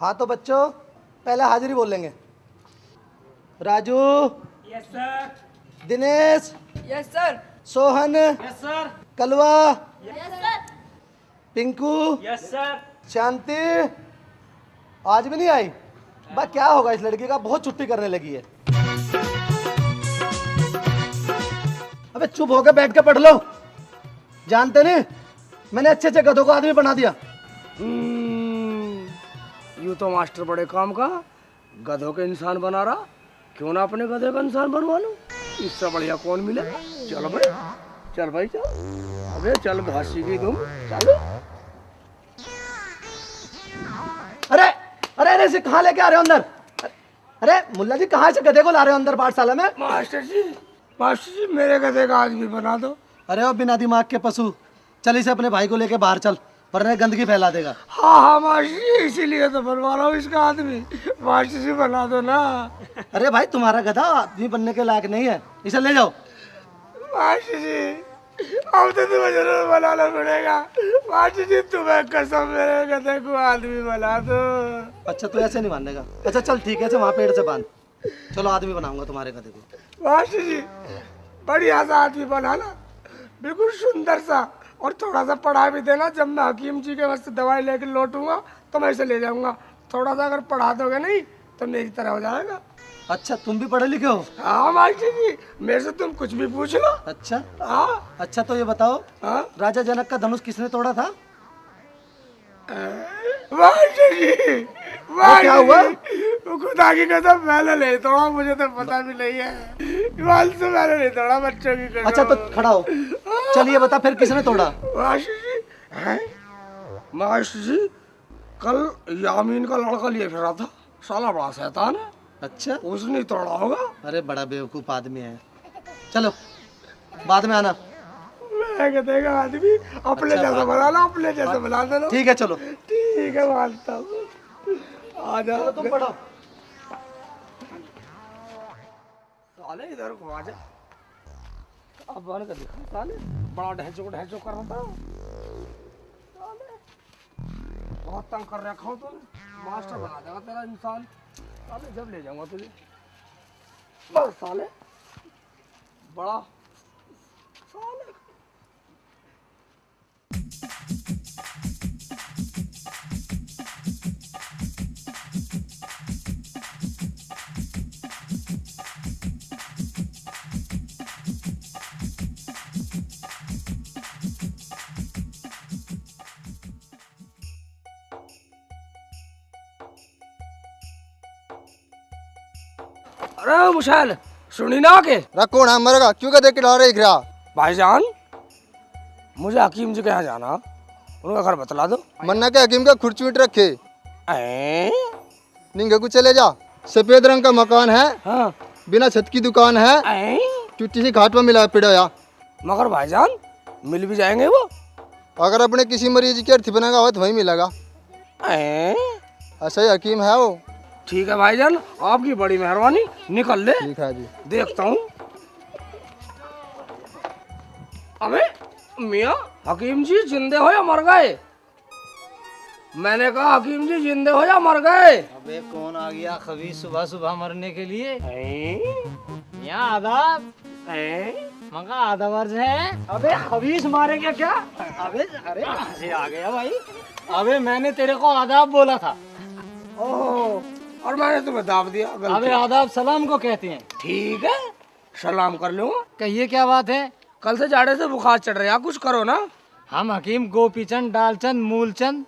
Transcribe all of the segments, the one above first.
हाँ तो बच्चों पहले हाजिरी बोल लेंगे। Raju. Yes sir. Dinesh. Yes sir. Sohan. Yes sir. Kalwa. Yes sir. Pinku. Yes sir. Shanti आज भी नहीं आई। बा क्या होगा इस लड़की का, बहुत छुट्टी करने लगी है। अबे चुप होकर बैठ के पढ़ लो। जानते नहीं मैंने अच्छे अच्छे गधों को आदमी बना दिया। यूं तो मास्टर बड़े काम का गधों के इंसान बना रहा, क्यों ना अपने गधे का इंसान बनवा लूं। इससे बढ़िया कौन मिले। चल भाई चल भाई चल। अबे चल घासी की तुम चलो। अरे अरे अरे इसे कहाँ लेके आ रहे हो अंदर? अरे मुल्ला जी कहाँ से गधे को ला रहे हो अंदर पाठशाला में? मास्टर जी मेरे गधे का आदमी बना दो। अरे ओ बिना दिमाग के पशु, चल इसे अपने भाई को लेके बाहर चल, वरना गंदगी फैला देगा। हाँ मास्टर जी इसीलिए तो बनवा रहा हूँ इसका आदमी। मास्टर जी बना दो ना। अरे भाई तुम्हारा गधा आदमी बनने के लायक नहीं है, इसे ले जाओ। मास्टर जी अब तो तुम्हें जरूर बनाना पड़ेगा। मास्टर जी तुम्हें कसम मेरे गधे को आदमी बना दो। अच्छा तू ऐसे नहीं मानेगा। अच्छा चल ठीक है, ऐसे वहाँ पेड़ से बांध। चलो आदमी बनाऊंगा तुम्हारे गधे को। मास्टर जी बढ़िया सा आदमी बनाना, बिल्कुल सुंदर सा, और थोड़ा सा पढ़ा भी देना। जब मैं हकीम जी के वास्ते दवाई लेकर लौटूंगा तो मैं इसे ले जाऊंगा। थोड़ा सा अगर पढ़ा दोगे नहीं तो मेरी तरह हो जाएगा। अच्छा तुम भी पढ़े लिखे हो? हाँ मास्टर जी मेरे से तुम कुछ भी पूछ लो। अच्छा हाँ अच्छा तो ये बताओ, हाँ राजा जनक का धनुष किसने तोड़ा था? मास्टर जी क्या हुआ? वो खुदा की कसम मैंने नहीं तोड़ा, मुझे तो पता भी नहीं है। वाल से मैंने नहीं तोड़ा, बच्चों की कसम। अच्छा तो खड़ा हो, चलिए बता फिर किसने तोड़ा? मास्टर जी हैं? मास्टर जी कल यामीन का लड़का लिए फिर रहा था, साला बड़ा शैतान है। अच्छा उसने ही तोड़ा होगा। अरे बड़ा बेवकूफ आदमी है। चलो बाद में आना। मैं कहते का आदमी अपने जैसा बना लो, अपने जैसा बना दो। ठीक है चलो। ठीक है मानता हूँ। आ जाओ तुम पढ़ो। साले इधर को आ जा। अब बन कर दिखा साले, बड़ा ढहचो कर रहा था। साले बहुत तंग कर रखा हूँ तूने, मास्टर बना देगा तेरा इंसान। साले जब ले जाऊंगा तुझे बस साले बड़ा साले। अरे मुशाल सुनी ना के कौन है मरेगा क्यों कहते कि डर रहा? भाईजान मुझे हकीम जी के यहाँ जाना, उनका घर बतला दो। मन्ना के हकीम का खुर्चीट रखे ऐं? निंगे को चले जा। सफेद रंग का मकान है, हाँ बिना छत की दुकान है, ऐं? टूटी सी घाट में मिला पिड़ाया। मगर भाईजान मिल भी जाएंगे वो। अगर अपने किसी मरीज की अर्थी बनेगा हो तो वहीं मिलेगा। ऐं? ऐसा ही हकीम है वो। ठीक है भाईजान आपकी बड़ी मेहरबानी, निकल ले। ठीक है जी। देखता हूँ। अबे मियाँ हकीम जी जिंदे हो या मर गए? मैंने कहा हकीम जी जिंदे हो या मर गए? अबे कौन आ गया खबीस सुबह सुबह मरने के लिए? ऐं? यहाँ आदाब ऐं? मगा आदाब अर्ज है। अबे खबीस मारेगा क्या? अबे अरे कहाँ से आ गया भाई? अबे मैंने तेरे को आदाब बोला था। ओह और मैंने तुम्हें दाब दिया। अबे आदाब सलाम को कहते हैं। ठीक है सलाम कर लूंगा। कहिए क्या बात है? कल से जाड़े से बुखार चढ़ रहा, कुछ करो ना। हम हकीम गोपीचंद डालचंद मूलचंद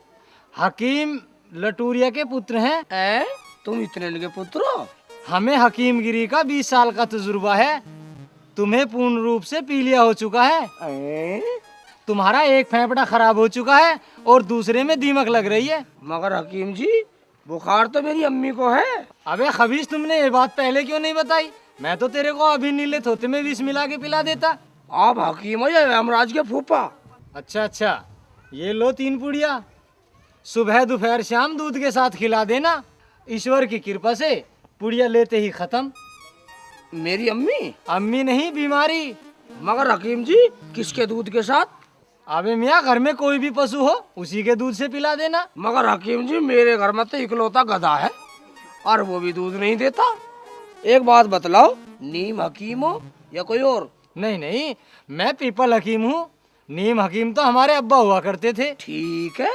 हकीम लटूरिया के पुत्र हैं। ऐं? तुम इतने इनके पुत्र हो? हमें हकीमगिरी का 20 साल का तजुर्बा है। तुम्हें पूर्ण रूप से पीलिया हो चुका है। ऐं? तुम्हारा एक फेफड़ा खराब हो चुका है और दूसरे में दीमक लग रही है। मगर हकीम जी बुखार तो मेरी अम्मी को है। अबे खबीस तुमने ये बात पहले क्यों नहीं बताई? मैं तो तेरे को अभी नीले थोते में विष मिला के पिला देता। आप हकीम हो या यमराज के फूफा? अच्छा अच्छा ये लो 3 पुड़िया, सुबह दोपहर शाम दूध के साथ खिला देना। ईश्वर की कृपा से पुड़िया लेते ही खत्म। मेरी अम्मी? अम्मी नहीं बीमारी। मगर हकीम जी किसके दूध के साथ? अबे मियाँ घर में कोई भी पशु हो उसी के दूध से पिला देना। मगर हकीम जी मेरे घर में तो इकलौता गधा है और वो भी दूध नहीं देता। एक बात बतलाओ, नीम हकीम हो या कोई और? नहीं नहीं, मैं पीपल हकीम हूँ। नीम हकीम तो हमारे अब्बा हुआ करते थे। ठीक है,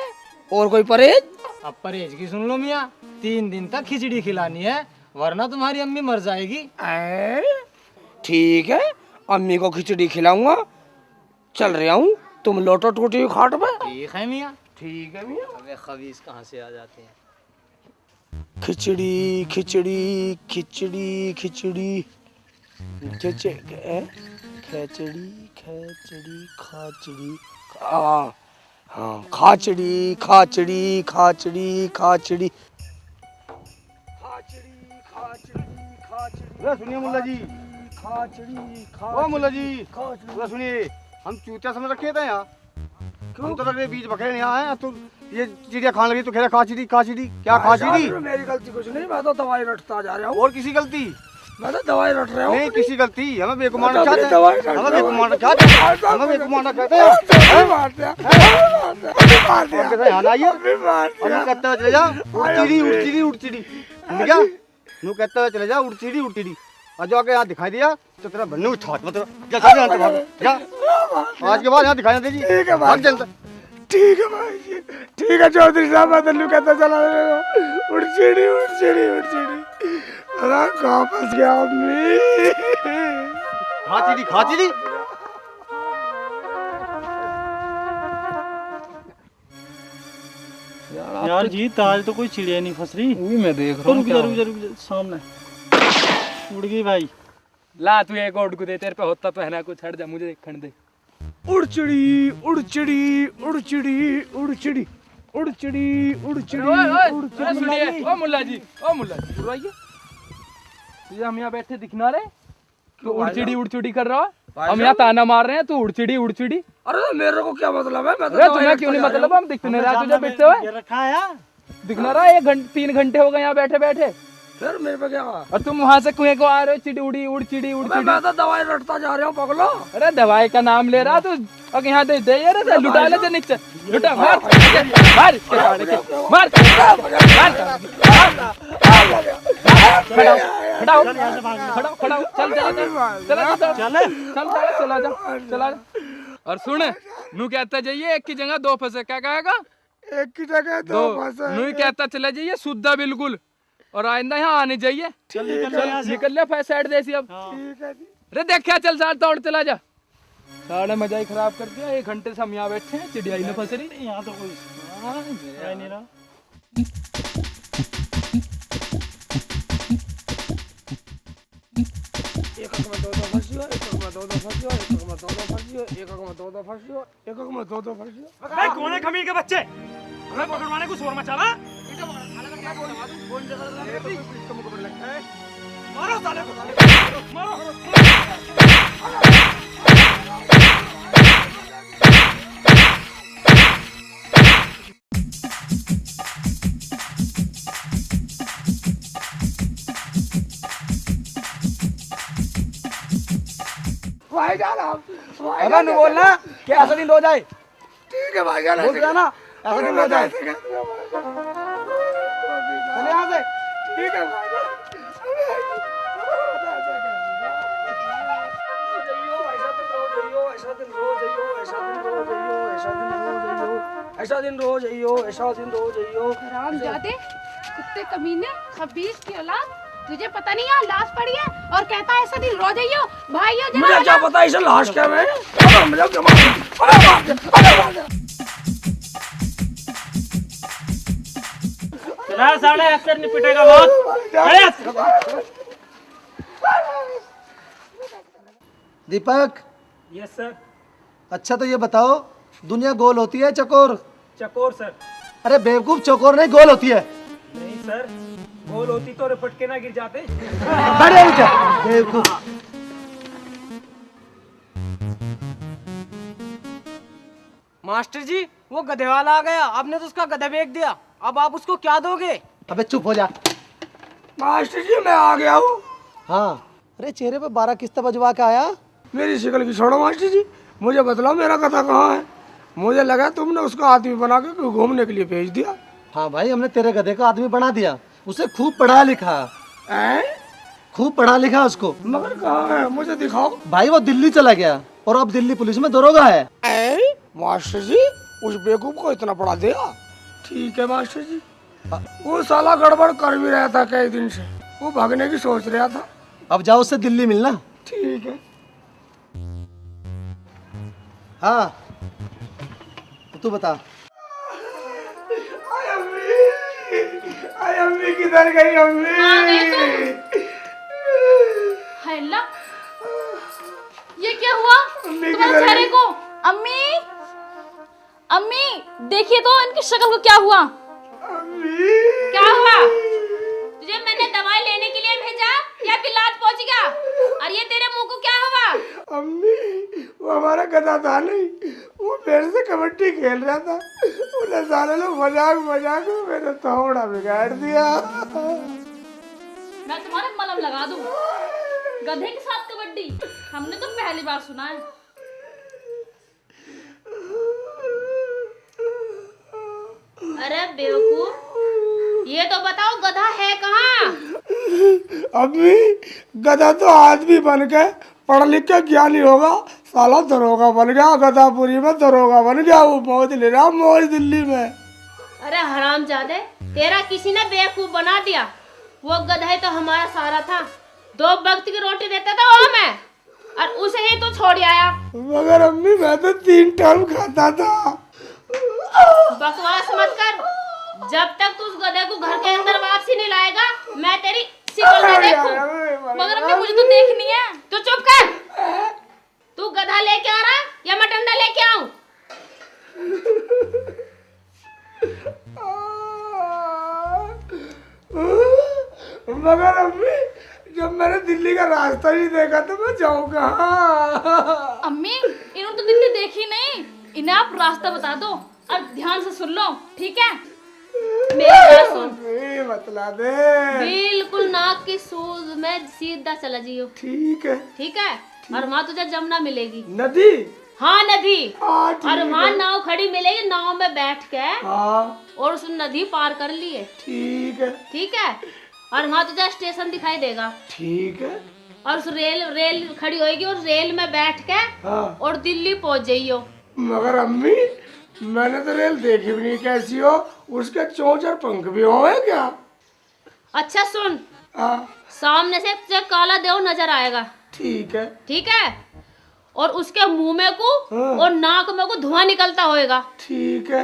और कोई परहेज? अब परहेज की सुन लो मियाँ, 3 दिन तक खिचड़ी खिलानी है वरना तुम्हारी अम्मी मर जाएगी। ठीक है, अम्मी को खिचड़ी खिलाऊंगा। चल रहा हूँ, तुम लोटो टूटी हुई खाट पे। ठीक है मियाँ। ठीक है मियाँ। अबे खबीस कहाँ से आ जाते हैं। खिचड़ी खिचड़ी खिचड़ी खिचड़ी खिचड़ी खिचड़ी खाचड़ी, हाँ हाँ, खाचड़ी खाचड़ी खाचड़ी खाचड़ी सुनिए मुल्ला जी, ओ मुल्ला जी, सुनिए, हम चूतिया समझ रखे थे यहाँ। हम तो लगे बीच बकरे यहाँ हैं, तो ये चिड़िया खाने लगी तो कह रहा खाचड़ी खाचड़ी। क्या खाचड़ी? मेरी गलती कुछ नहीं, मैं तो दवाई रटता जा रहा हूँ। और किसी गलती? मैं तो दवाई रट रहा हूँ। नहीं किसी गलती, हमें बेकुमार रखा अपनी है। दवाई रट हमें रहा हूँ। बेकुमार रखा है। हमें बेकुमार रखा है। और कैसे यहाँ आइए? अब कहते हुए चले जा, उड़चिड़ी उड़चिड़ी उड़चिड़ी। समझ गया? नू कहते हुए चले जा, उड़चिड़ी उड़चिड़ी। और जो आके यहाँ दिखाई दिया तो तेरा बनने उठा मतलब जा चल यहाँ से भाग जा। आज के बाद यहाँ दिखाई दे जी। ठीक है भाई। भाग चलता। ठीक है भाई जी, ठीक है चौधरी साहब, मैं तल्लू कहता चला उड़चिड़ी उड़चिड़ी उड़चिड़ी। अरे कहाँ फंस गया अम्मी? खाचड़ी खाचड़ी। यार जीत आज तो कोई चिड़िया नहीं फंस रही। वही मैं देख रहा हूँ। रुक जा सामने उड़ गई भाई। ला तू एक और को दे, तेरे पे होता तो है ना कुछ, हट जा मुझे देखने दे। उड़चिड़ी उड़चिड़ी उड़चिड़ी उड़चिड़ी उड़चिड़ी उड़चिड़ी उड़चिड़ी। ओ मुल्ला जी बुरा ये तुझे हम यहाँ बैठे दिखना रहे तो उड़चिड़ी उड़चिड़ी कर रहा है। हम यहाँ ताना मार रहे हैं, तू उड़चिड़ी उड़चिड़ी। अरे तो मेरे को क्या मतलब है? मैं अरे तुम्हें क्यों नहीं मतलब, हम दिखने रहा तुझे बैठते हुए ये रखा है। दिखना रहा। 3 घंटे हो गए यहाँ बैठे बैठे, फिर मेरे पे क्या हुआ? और तुम वहां से कुएं को आ रहे हो चिड़ी उड़ी उड़चिड़ी अबे उड़चिड़ी। मैं तो दवाई रटता जा रहा हूँ पगलो। अरे दवाई का नाम ले रहा तू, अब यहाँ दे यार, लुटा ले जो नीचे लुटा, मार मार मार खड़ा खड़ा चल चला जा। और सुन, नू कहता जाइए एक की जगह 2 फंसे, क्या कहेगा? एक की जगह 2 फंसे। नू कहता चला जाइए शुद्धा बिल्कुल, और आइंदा यहाँ आने जाइए। चल निकल ले फैस साइड देसी अब। अरे देखा चल साथ दौड़ चला जा। साढ़े मजा ही खराब कर दिया। 1 घंटे से हम यहाँ बैठे हैं, चिड़िया ही नहीं फंस रही। यहाँ तो कोई नहीं रहा। एक में 2 फंसियो, एक में 2 फंसियो, एक में 2 फंसियो, एक में 2 फंसियो, एक में 2 फंसियो। भाई कौन है खमीर के बच्चे? हमें पकड़वाने को शोर मचा रहा। मारो साले को, मारो। अबे नहीं बोलना कि ऐसा दिन हो जाए। ठीक है भाई जान, बोल ना ऐसा दिन हो जाए। चले यहाँ से। ठीक है भाई जान। ऐसा दिन रोज आइयो, ऐसा दिन रोज आइयो। हरामजादे, कुत्ते कमीने, खबीस की औलाद, तुझे पता नहीं यहाँ लाश पड़ी है और कहता है ऐसा दिन रोज आइयो। भाइयों जरा मुझे क्या पता इसे लाश क्या है? अरे मुझे क्या मार? अरे मार। चला साढ़े अक्सर निपटेगा बहुत। दीपक, यस सर। अच्छा तो ये बताओ, दुनिया गोल होती है चकोर? चकोर सर। अरे बेवकूफ, चकोर नहीं गोल होती है। नहीं सर, गोल होती तो रिपट के ना गिर जाते। बड़े क्या बेवकूफ। मास्टर जी, वो गधे वाला आ गया, आपने तो उसका गधा बेच दिया, अब आप उसको क्या दोगे? अबे चुप हो जा। मास्टर जी मैं आ गया हूँ। हाँ, अरे चेहरे पे 12 किस्त बजवा के आया। मेरी शिकल की छोड़ो मास्टर जी, मुझे बतलाओ मेरा कथा कहाँ है? मुझे लगा तुमने उसको आदमी बना के घूमने के लिए भेज दिया। हाँ भाई, हमने तेरे गधे को आदमी बना दिया। उसे खूब पढ़ा लिखा, हैं? खूब पढ़ा लिखा उसको। मगर कहाँ है, मुझे दिखाओ। भाई वो दिल्ली चला गया और अब दिल्ली पुलिस में दरोगा है। हैं? मास्टर जी उस बेवकूफ को इतना पढ़ा दिया। ठीक है मास्टर जी। वो साला गड़बड़ कर भी रहा था कई दिन से, वो भागने की सोच रहा था। अब जाओ उससे दिल्ली मिलना। ठीक है। हाँ तो तू बता। अम्मी किधर गई अम्मी? हैला, ये क्या हुआ तुम्हारे चेहरे को? अम्मी, अम्मी देखिए तो इनकी शक्ल को क्या हुआ? क्या हुआ? तुझे मैंने दवाई लेने के लिए भेजा या फिर लात पहुंच गया? और ये तेरे मुंह को क्या हुआ? अम्मी वो हमारा गधा था नहीं, वो मेरे से कबड्डी खेल रहा था। उन्हें सारे लोग मजाक मजाक में मेरा थोड़ा बिगाड़ दिया। मैं तुम्हारे मलहम लगा दूं। गधे के साथ कबड्डी हमने तो पहली बार सुना है। अरे बेवकूफ, ये तो बताओ गधा है कहाँ? अम्मी गधा तो आदमी बन के पढ़ लिख के ज्ञानी होगा, साला दरोगा बन गया। गधापुरी में दरोगा बन गया, वो मौज ले रहा मौज दिल्ली में। अरे हरामजादे, तेरा किसी ने बेवकूफ बना दिया। वो गधा तो हमारा सारा था, 2 वक्त की रोटी देता था वो मैं, और उसे ही तो छोड़ आया। मगर अम्मी मैं तो 3 टाइम खाता था। बकवास मत कर। जब तक तू उस गधे को घर के अंदर वापसी नहीं लाएगा, मैं तेरी शिकल नहीं देखूं। मगर अम्मी मुझे तो देखनी है। तू चुप कर। तू गधा लेके आ रहा या मैं डंडा लेके आऊं? मगर अम्मी जब मैंने दिल्ली का रास्ता ही देखा तो मैं जाऊँ कहाँ? अम्मी इन्होंने तो दिल्ली देखी नहीं, इन्हें आप रास्ता बता दो और ध्यान से सुन लो, ठीक है? मेरी बात सुन, बतला दे। बिल्कुल नाक की सूज में सीधा चला जियो। ठीक है। ठीक है? और वहाँ तुझे जमुना मिलेगी। नदी? हाँ नदी। ठीक और वहाँ है। नाव खड़ी मिलेगी, नाव में बैठ के हाँ और उस नदी पार कर लिए। ठीक है। ठीक है? और वहाँ तुझे स्टेशन दिखाई देगा। ठीक है। और उस रेल खड़ी होएगी और रेल में बैठ के हाँ। और दिल्ली पहुँच जाइयो। मगर अम्मी मैंने तो रेल देखी भी नहीं, कैसी हो? उसके चोंच और पंख भी हो क्या? अच्छा सुन, हाँ सामने से तुझे काला देव नजर आएगा। ठीक है। ठीक है? और उसके मुंह में को हाँ। और नाक में को धुआं निकलता होएगा। ठीक है।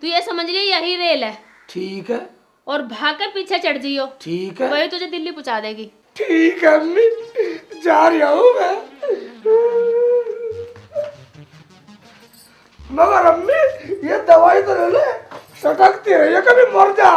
तू ये समझ लिए यही रेल है। ठीक है। और भाग के पीछे चढ़ जियो, ठीक है। वही तुझे दिल्ली पहुंचा देगी। ठीक है अम्मी, जा रही हूँ मैं। मगर अम्मी ये दवाई तो ले ले, सटकती रही है, कभी मर जा।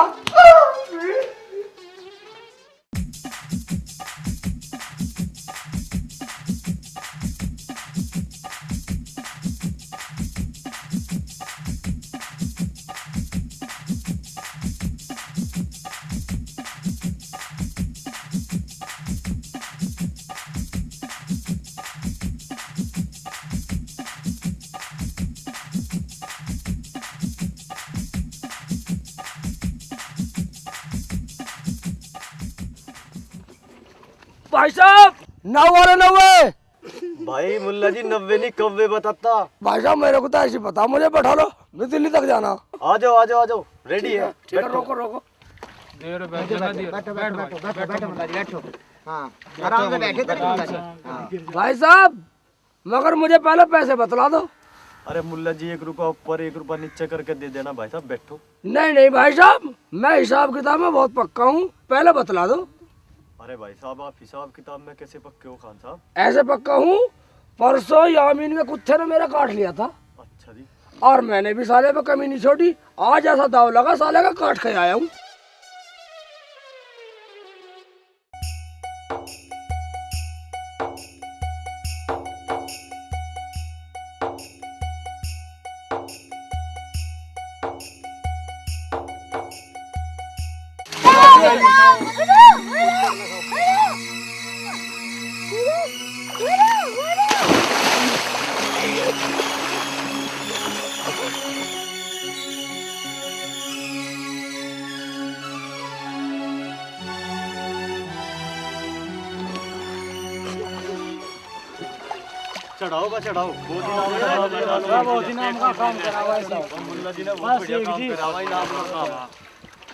भाई साहब 90 भाई मुल्ला जी 90 नहीं 91 बताता। भाई साहब मेरे को तो ऐसी पता, मुझे बैठा लो, मैं दिल्ली तक जाना। आ जाओ आ जाओ आ जाओ, रेडी है। ठीक है, रोको रोको। भाई साहब मगर मुझे पहले पैसे बतला दो। अरे मुल्ला जी 1 रुपया ऊपर 1 रुपया नीचे करके दे देना भाई साहब, बैठो। नहीं नहीं भाई साहब, मैं हिसाब किताब में बहुत पक्का हूँ, पहले बतला दो। अरे भाई साहब आप हिसाब किताब में कैसे पक्के हो खान साहब? ऐसे पक्का हूँ, परसों यामीन के कुत्ते ने मेरा काट लिया था। अच्छा जी। और मैंने भी साले पे कमी नहीं छोड़ी, आज ऐसा दाव लगा साले का काट के आया हूँ। चढ़ाओ का चढ़ाओ, बहुत ही नाम का काम करा हुआ है साहब। मुल्ला जी ने बहुत बढ़िया काम करा हुआ है, नाम का काम।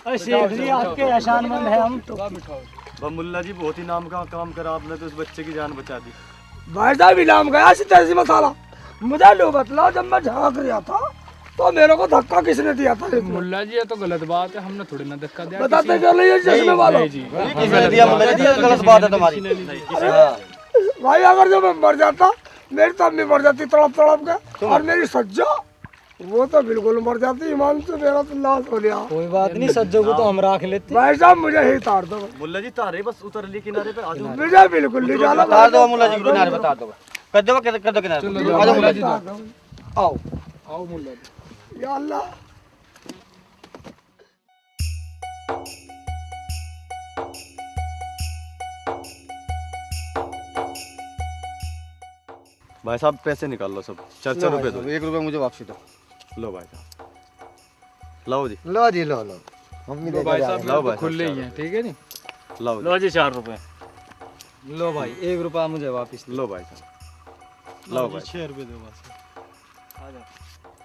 अरे शेख जी आपके एहसानमंद है हम तो। मुल्ला जी बहुत ही नाम का काम करा आपने, तो उस बच्चे की जान बचा दी। भाई साहब इनाम गया सितासी मसाला। मुझे लो बतलाओ, जब मैं झाँक रहा था तो मेरे को धक्का किसने दिया था? मुल्ला जी ये तो गलत बात है, हमने थोड़ी ना धक्का दिया। बताते क्यों नहीं है चश्मे वालों? किसने दिया मुल्ला जी? गलत बात है तुम्हारी। भाई अगर जो मैं मर जाता, मेरी तो अम्मी मर जाती तड़प तड़प के, और मेरी सज्जा वो तो बिल्कुल मर जाती। ईमान से मेरा तो लाश हो गया। कोई बात नहीं, सज्जों को तो हम रख लेते। भाई साहब मुझे ही तार दो। मुल्ला जी तारे बस उतर लिए किनारे पे, आ जाओ। मुझे बिल्कुल नहीं जाना। बता दो मुल्ला जी किनारे, बता दो, कर दो किनारे, आ जाओ मुल्ला जी। आओ आओ मुल्ला जी। या अल्लाह, भाई साहब पैसे निकाल लो सब, 4 रुपए दो। 1 रुपया मुझे वापसी दो। लो भाई साहब, लो जी, लो जी लो लो, मम्मी तो भाई साहब लाओ भाई, खुले ही हैं, ठीक है नी। लो जी 4 रुपए। लो भाई 1 रुपया मुझे वापस। लो भाई साहब, लो भाई 6 रुपए दो बस।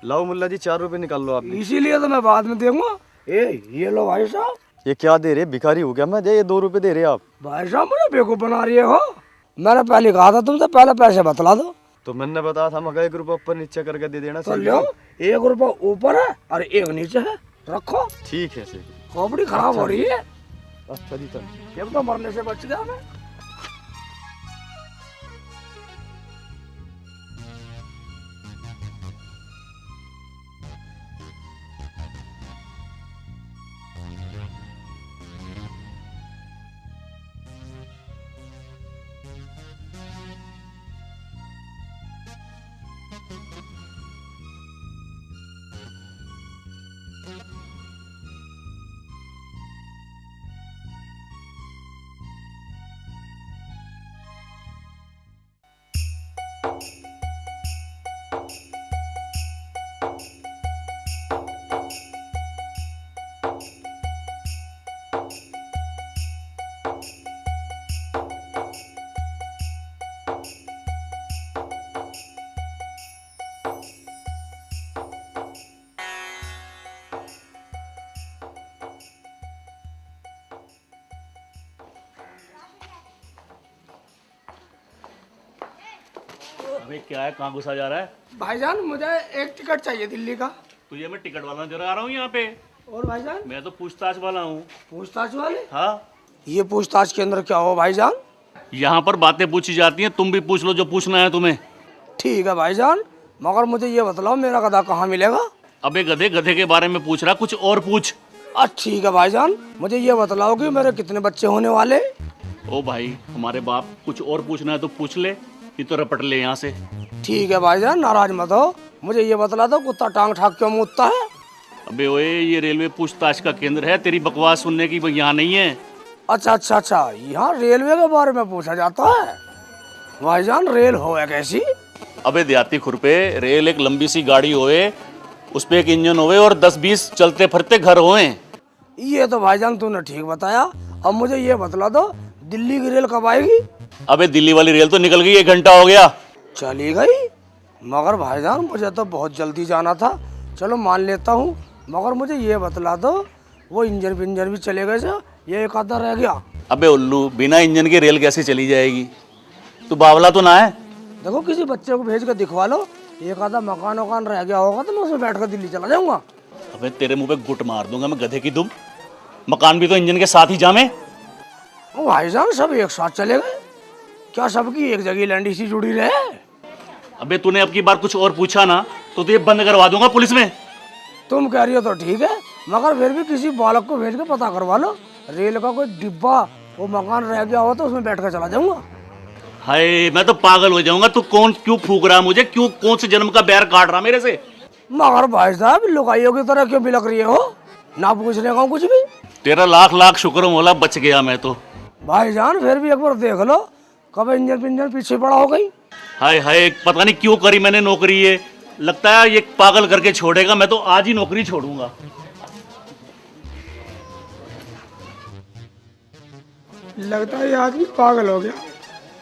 लाओ मुल्ला जी 4 रुपए निकाल लो आप भी। इसीलिए तो मैं बाद में दूंगा। ये लो भाई साहब। ये क्या दे रहे, भिखारी हो गया मैं? दे, ये 2 रुपए दे रहे आप। भाई साहब मुझे बेवकूफ बना रही हो। मैंने पहले कहा था तुमसे, पहले पैसे बतला दो। तो मैंने बताया था मगर 1 रुपया ऊपर नीचे करके दे देना। तो लो, 1 रुपया ऊपर है और 1 नीचे है, रखो। ठीक है सही। खोपड़ी खराब हो रही है। अच्छा जी, चल। ये तो मरने से बच गया मैं। अबे क्या है, कहाँ घुसा जा रहा है? भाईजान मुझे एक टिकट चाहिए दिल्ली का। तुझे मैं टिकट वाला नजर आ रहा हूँ यहाँ पे? और भाईजान? मैं तो पूछताछ वाला हूँ। पूछताछ वाले? हाँ। ये पूछताछ के अंदर क्या हो भाईजान? यहाँ पर बातें पूछी जाती हैं, तुम भी पूछ लो जो पूछना है तुम्हें। ठीक है भाईजान, मगर मुझे ये बतलाओ मेरा गधा कहाँ मिलेगा? अबे गधे, गधे के बारे में पूछ रहा, कुछ और पूछ। ठीक है भाईजान, मुझे ये बतलाओ कि मेरे कितने बच्चे होने वाले? ओ भाई हमारे बाप, कुछ और पूछना है तो पूछ ले, ये तो रपट ले यहाँ से। ठीक है भाईजान, नाराज मत हो। मुझे ये बतला दो कुत्ता टांग ठाक क्यों मुतता है? अबे ओए, ये रेलवे पूछताछ का केंद्र है, तेरी बकवास सुनने की यहाँ नहीं है। अच्छा अच्छा अच्छा, यहाँ रेलवे के बारे में पूछा जाता है। भाईजान रेल हो है कैसी? अबे देहाती खुरपे, रेल एक लंबी सी गाड़ी होए, उस पे एक इंजन होए और 10-20 चलते फिरते घर होए। ये तो भाईजान तूने ठीक बताया। अब मुझे ये बतला दो दिल्ली की रेल कब आएगी? अबे दिल्ली वाली रेल तो निकल गई, 1 घंटा हो गया। चली गई? मगर भाईजान मुझे तो बहुत जल्दी जाना था। चलो मान लेता हूँ, मगर मुझे ये बतला दो वो इंजन भी चले गए से, ये एक आधा रह गया। अबे उल्लू, बिना इंजन के रेल कैसे चली जाएगी? तू बावला तो ना है? देखो किसी बच्चे को भेज कर दिखवा लो, एक आधा मकान वकान रह गया होगा तो मैं उसमें बैठ कर दिल्ली चला जाऊंगा। अबे तेरे मुंह पे गुट मार दूंगा मैं, गधे की दुम। मकान भी तो इंजन के साथ ही जामे। वो भाईजान सब एक साथ चले गए क्या? सबकी एक जगह लैंडी सी जुड़ी रहे? अबे तूने अब की बार कुछ और पूछा ना तो तुझे बंद करवा दूंगा पुलिस में। तुम कह रही हो तो ठीक है, मगर फिर भी किसी बालक को भेज के पता करवा लो, रेल का कोई डिब्बा वो मकान रह गया हो तो उसमें बैठ कर चला जाऊंगा। हाय मैं तो पागल हो जाऊंगा। तू कौन क्यों फूक रहा मुझे? क्यों कौन से जन्म का बैर काट रहा मेरे से? मगर भाई साहब लुगाइयों की तरह क्यों बिलक रही हो? ना पूछने का कुछ भी। तेरा लाख लाख शुक्र मौला, बच गया मैं तो। भाईजान फिर भी एक बार देख लो, कब इंजन पिंजन पीछे पड़ा हो गई। हाय हाय, पता नहीं क्यों करी मैंने नौकरी ये। लगता है ये पागल करके छोड़ेगा, मैं तो आज ही नौकरी छोड़ूंगा। लगता है ये आदमी पागल हो गया।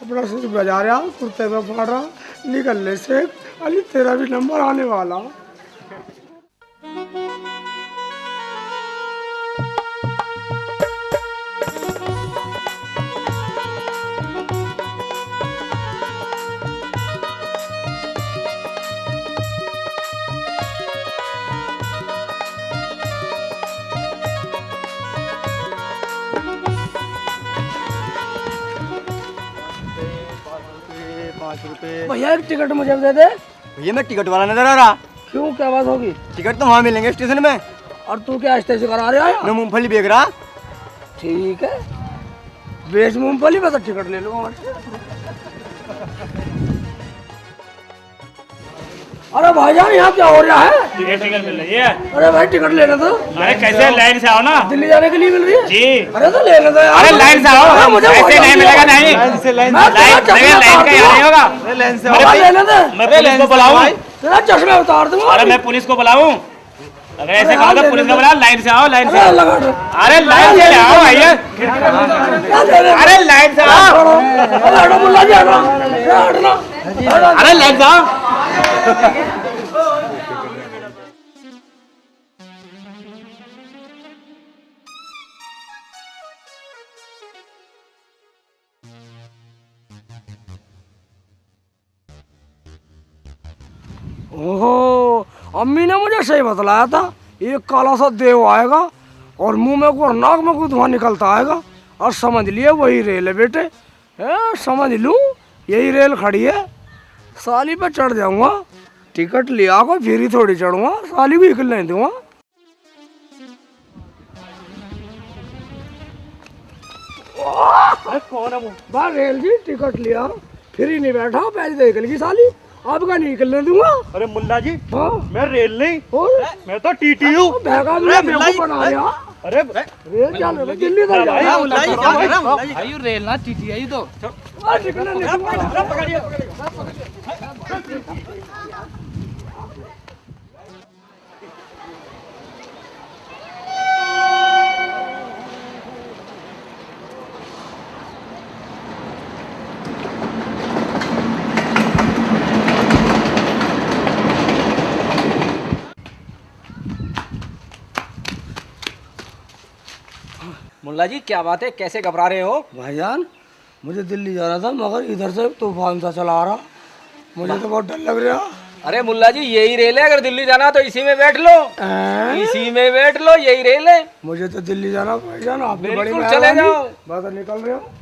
अपना सिर बजा रहा, कुर्ते में फाड़ रहा, निकलने से अली तेरा भी नंबर आने वाला। भैया एक टिकट मुझे दे दे। भैया मैं टिकट वाला नजर आ रहा। क्यों, क्या बात होगी? टिकट तो वहाँ मिलेंगे स्टेशन में। और तू क्या स्टेशन करा रहा है? मैं मूंगफली बेच रहा। ठीक है, बेच मूंगफली, मैं तो टिकट ले लूंगा। अरे भाईजान यहाँ क्या हो रहा है? टिकट मिल रही है। अरे भाई टिकट लेना तो। अरे कैसे, लाइन से आओ ना। दिल्ली जाने के लिए मिल रही है जी। अरे तो लेना तो यार। अरे लाइन से आओ, मुझे ऐसे नहीं मिलेगा। नहीं, लाइन का यहाँ नहीं होगा। लाइन से लेना तो। मैं पुलिस को बुलाऊं? तेरा चश्मा उतार दूंगा। अरे मैं पुलिस को बुलाऊं? अगर ऐसे कहो तो पुलिस को बुलाओ। लाइन से आओ, लाइन से। अरे लाइन से आओ भैया। अरे लाइन से आओ। अरे लाइन से आओ। ओहो, अम्मी ने मुझे सही बतलाया था। एक काला सा देव आएगा और मुंह में को नाक में को धुआं निकलता आएगा, और समझ लिए वही रेल है बेटे। समझ लूं यही रेल खड़ी है। साली पे चढ़ जाऊंगा, टिकट लिया को फिर ही थोड़ी चढ़ूंगा, साली को निकल नहीं दूंगा। कौन है वो? बाहर रेल जी, टिकट लिया फिर ही नहीं बैठा, पहले निकल गई साली, आपका निकलने दूंगा। अरे मुल्ला जी, हाँ मैं रेल नहीं, और मैं तो टीटी हूँ। बेवकूफ बना रहा। अरे रेल क्या दिल्ली तक जाएगा। भाई रेल ना टीटी है ये तो। निकलने नहीं दूंगा। मुल्ला जी क्या बात है, कैसे घबरा रहे हो? भाईजान मुझे दिल्ली जाना था, मगर इधर से तूफान सा चला आ रहा, मुझे तो बहुत डर लग रहा। अरे मुल्ला जी यही रेल है, अगर दिल्ली जाना तो इसी में बैठ लो। इसी में बैठ लो, यही रेल है। मुझे तो दिल्ली जाना भाईजान, आप बड़ी बिल्कुल चले जाओ। मैं तो निकल रहा हूँ।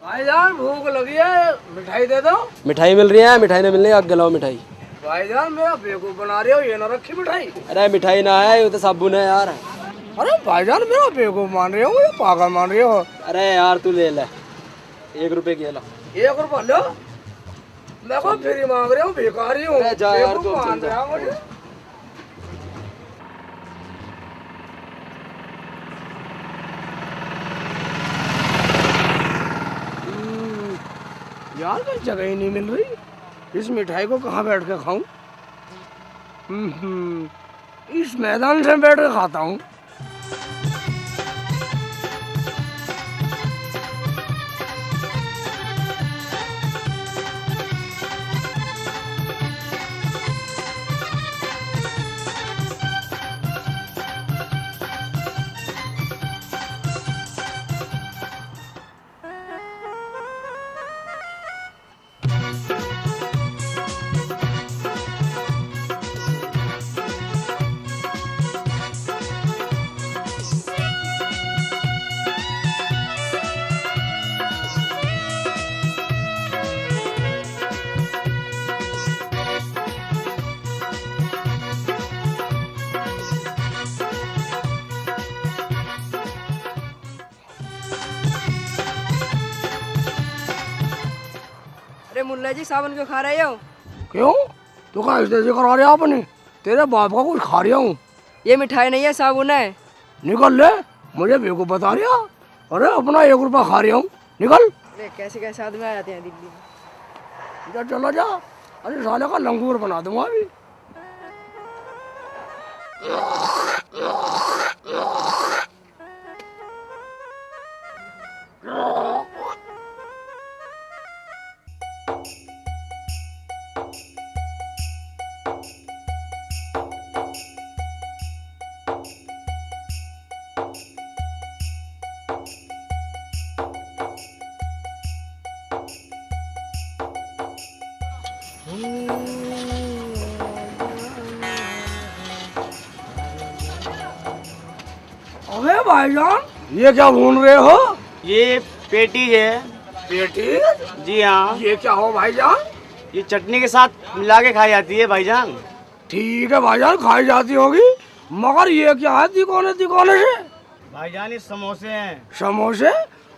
भाईजान भूख लगी है, मिठाई दे दो। मिठाई मिल रही है, मिठाई नहीं मिलनी, आग गलाओ मिठाई। भाईजान मेरा बेवकूफ बना रहे हो, ये ना रखी मिठाई। अरे मिठाई ना है, ये तो साबुन है यार। अरे भाईजान मेरा बेवकूफ मान रहे हो या पागल मान रहे हो? अरे यार तू ले ले, 1 रुपए की ला। 1 रुपया लो, मैं को फ्री मांग रहा हूँ, भिखारी हूँ। अरे जा यार, बेवकूफ तू मान रहा है मुझे। यार कोई जगह ही नहीं मिल रही, इस मिठाई को कहाँ बैठ के खाऊं? इस मैदान से बैठ के खाता हूँ। अरे मुल्ला जी साबुन क्यों खा रहे हो? क्यों? तू कहाँ ऐसे करा रहे आपने? तेरे बाप का कुछ खा रहा हूँ। ये मिठाई नहीं है, साबुन है। निकल ले, मुझे बेवकूफ बता रहा। अरे अपना 1 रुपया खा रहा हूँ, निकल। अरे कैसे कैसे आदमी आ जाते हैं दिल्ली में। जा चला जा, अरे साले का लंगूर बना दूंगा अभी। अबे भाईजान, ये क्या भून रहे हो? ये पेटी है। पेटी? जी हाँ। ये क्या हो भाईजान? ये चटनी के साथ मिला के खाई जाती है भाईजान। ठीक है भाईजान, खाई जाती होगी, मगर ये क्या है तिकोने तिकोने से? भाईजान ये समोसे हैं। समोसे?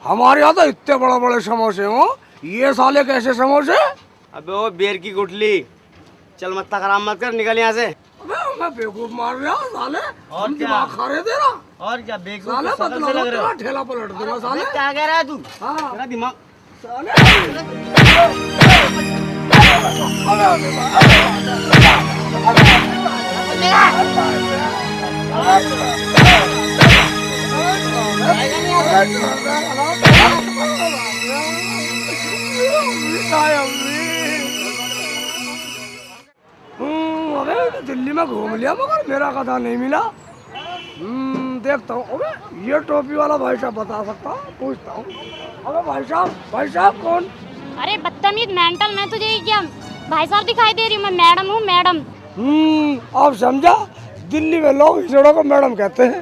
हमारे यहाँ तो इतने बड़े बड़े समोसे हो, ये साले कैसे समोसे? अबे वो बेर की गुठली, चल मत खराब मत कर, निकल यहाँ से। अबे मैं बेवकूफ मार रहा साले, और हम क्या? दिमाग खा रहे तेरा। और क्या बेवकूफ साले तो शकल से लग रहे हो। ठेला पलट दूंगा साले। क्या कह रहा है तू? हाँ। तेरा दिमाग अबे दिल्ली में घूम लिया मगर मेरा कथा नहीं मिला। देखता हूँ। अबे ये टोपी वाला भाई साहब बता सकता, पूछता हूँ। अबे भाई साहब कौन? अरे बदतमीज मेंटल, मैं तुझे ये क्या भाई साहब दिखाई दे रही हूँ? मैं मैडम हूँ, मैडम। आप समझा, दिल्ली में लोग हिजड़ों को मैडम कहते हैं।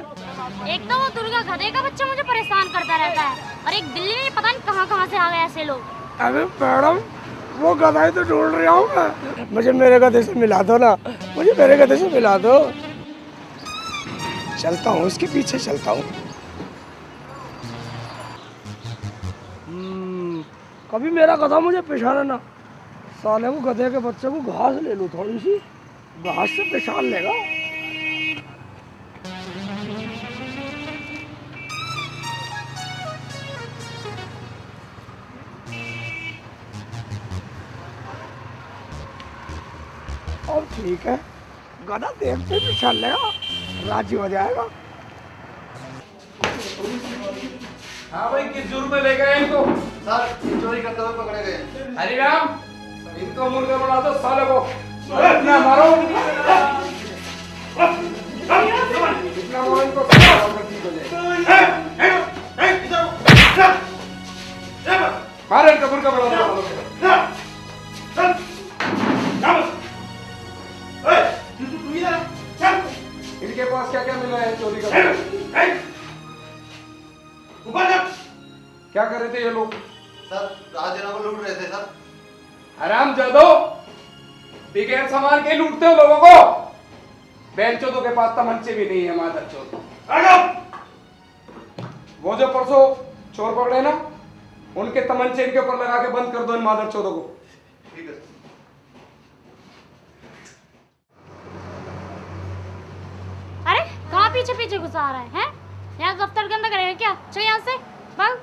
एक तो वो दुर्गा गधे का बच्चा मुझे परेशान करता रहता है, और एक दिल्ली में पता नहीं कहाँ कहाँ से आ गए ऐसे लोग। अबे मैडम, वो गधा तो ढूंढ रहा हूँ मैं, मुझे मेरे गधे से मिला दो ना, मुझे मेरे गधे से मिला दो। चलता हूँ, इसके पीछे चलता हूँ। कभी मेरा गधा मुझे पेशाना ना, साले को गधे के बच्चे को घास ले लूँ, थोड़ी सी घास से पेशान लेगा। अब ठीक है, गधा देखते पेशान लेगा, राजी हो जाएगा। हाँ भाई, किस जुर्म में ले गए इनको? सर चोरी करते हुए पकड़े गए। हरिराम, इनको मुर्गा बना दो साले को। इतना मारो, इतना मारो इनको, मारो इनको, मुर्गा बना दो। इनके पास क्या क्या मिला है चोरी का? क्या कर रहे थे ये लोग? सर राजना को लूट रहे थे सर। हराम जादो, बगैर सामान के लूटते हो लोगों को। बेंचोदों के पास तमंचे भी नहीं है, मादर चोद। वो जो परसों चोर पकड़े ना, उनके तमंचे इनके ऊपर लगा के बंद कर दो इन मादर चोदों को। ठीक है। अरे कहाँ पीछे पीछे घुसा रहा है? यहाँ दफ्तर के अंदर करेगा क्या? चल यहाँ से भाग।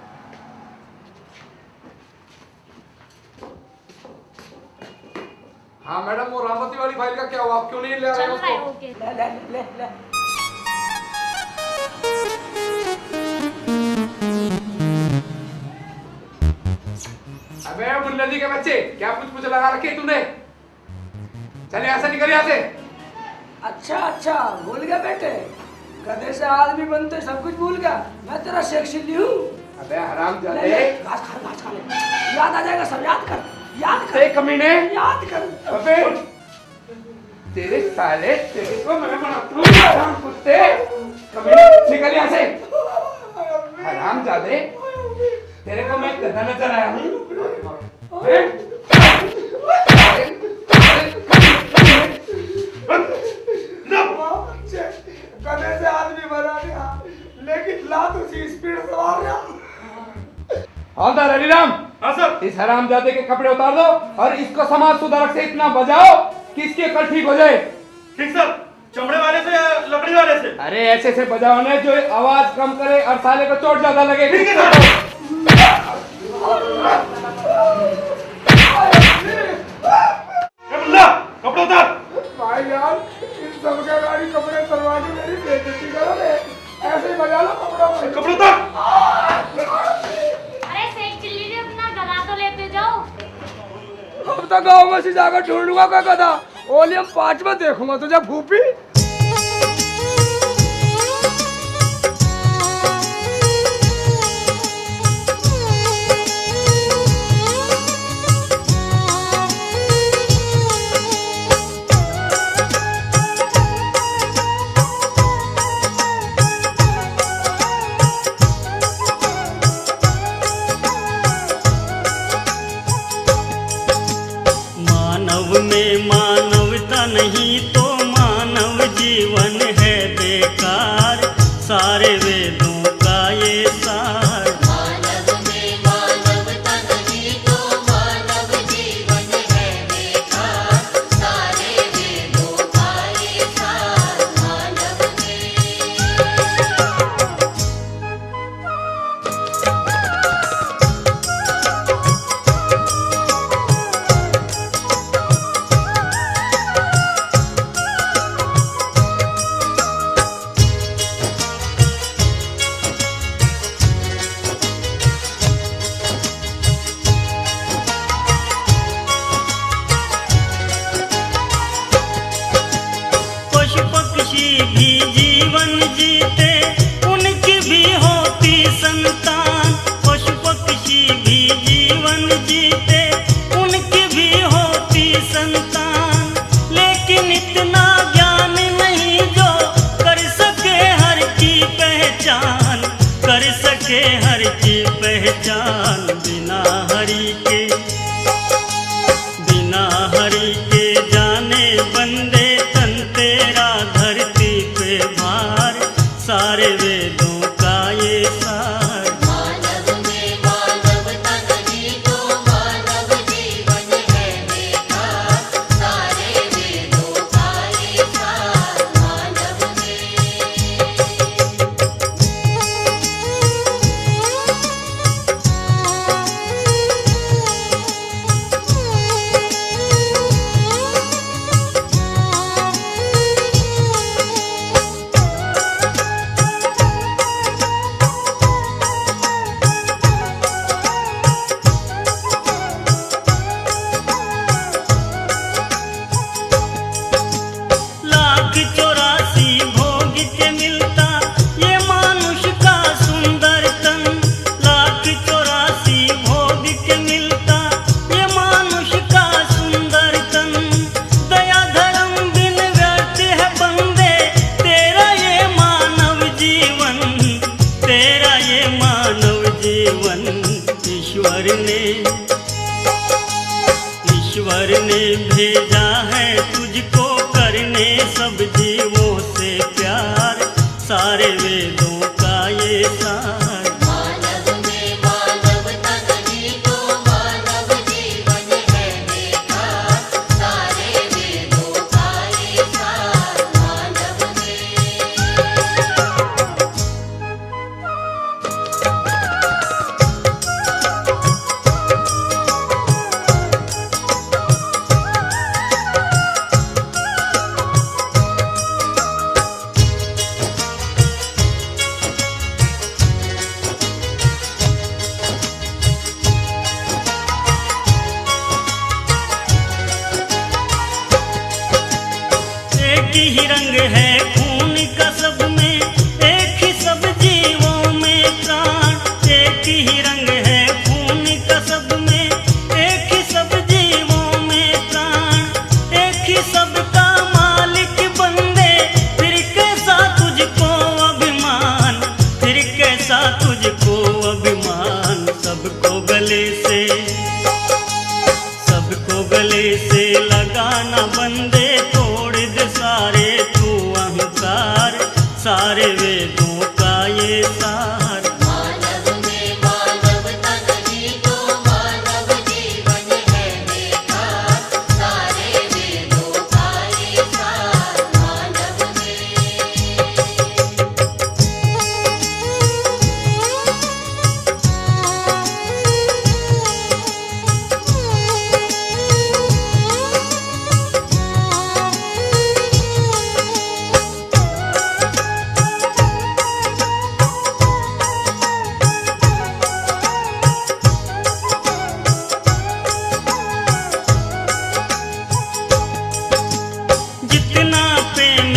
हाँ मैडम, वो रामवती वाली फाइल का क्या हुआ? आप क्यों नहीं ले रहे चल रहा है उसको? ओके। ले। अबे मुन्ना जी के बच्चे, क्या कुछ लगा रखे तूने? चल यहाँ से, निकल यहाँ से। अच्छा भूल गया बेटे, गधे से आदमी बनते सब कुछ भूल गया। मैं तेरा शेख हूँ। अबे हरामजादे, घास खा ले। याद आ जाएगा सब, याद कर। ते कमीने, याद कर। अबे तेरे साले, तेरे को मैं बनाता हूँ हराम कुत्ते। कमीने, निकल यहाँ से। हरामजादे, तेरे को मैं गधा नजर आया हूँ? गधे से आदमी बना दिया, लेकिन लात उसी स्पीड से मार रहा। हवलदार हरिराम। हाँ सर। इस हरामजादे के कपड़े उतार दो और इसको समाज सुधारक से इतना बजाओ कि इसकी अकल ठीक हो जाए। ठीक सर। चमड़े वाले से या लकड़ी वाले से? अरे ऐसे से बजाओ ना जो आवाज कम करे और साले को चोट ज्यादा लगे। ठीक है सर। कपड़े उतार। भाई यार, इन सबका गाड़ी कपड़े उतरवा के मेरी बेइज्जती करो रे। ऐसे ही बजा लो कपड़े उतार। अरे शेख चिल्ली जी अपना गला तो लेते जाओ। अब तो गाँव में से जाकर ढूंढूंगा कोई गधा। वॉल्यूम 5 में देखूंगा तुझे भूपी। मानव में मानवता नहीं तो मानव जीवन है बेकार, सारे वेदों का ये सार। मानव में मानवता नहीं तो मानव जीवन है बेकार, सारे वेदों का ये सार। मानव पशु पक्षी भी जीवन जीते, उनकी भी होती संतान। पशु पक्षी भी जीवन जीते, उनकी भी होती संतान। लेकिन इतना ज्ञान नहीं जो कर सके हर की पहचान, कर सके हर की पहचान। बिना हरि के जाने बंदे तन तेरा धरती पे भार, सारे वेदों का ये सार। मानव में मानवता नहीं तो मानव जीवन है बेकार, सारे वेदों का ये सार। मानव लाख 84 भोग के मिलता ये मानुष का सुंदर तन। लाख 84 भोग के मिलता ये मानुष का सुंदर तन। दया धर्म बिन व्यर्थ है बंदे तेरा ये मानव जीवन, तेरा ये मानव जीवन। ईश्वर ने भेजा है तुझको करने सब जीवों से प्यार, सारे वेदों का ये सार। मानव में मानवता नहीं तो मानव जीवन है बेकार, सारे वेदों का ये सार। मानव एक ही रंग है खून का सब में, एक ही सब जीवों में प्राण। एक ही रंग है खून का सब में, एक ही सब जीवों में प्राण। एक ही सबका मालिक बंदे, फिर कैसा तुझको अभिमान, फिर कैसा तुझको अभिमान। सबको गले से लगाना बंदे, तोड़ दे सारे तू अहंकार, सारे वेदों का ये सार। मानव में मानवता नहीं तो मानव जीवन है बेकार, सारे वेदों का ये सार मानव जितना प्रेम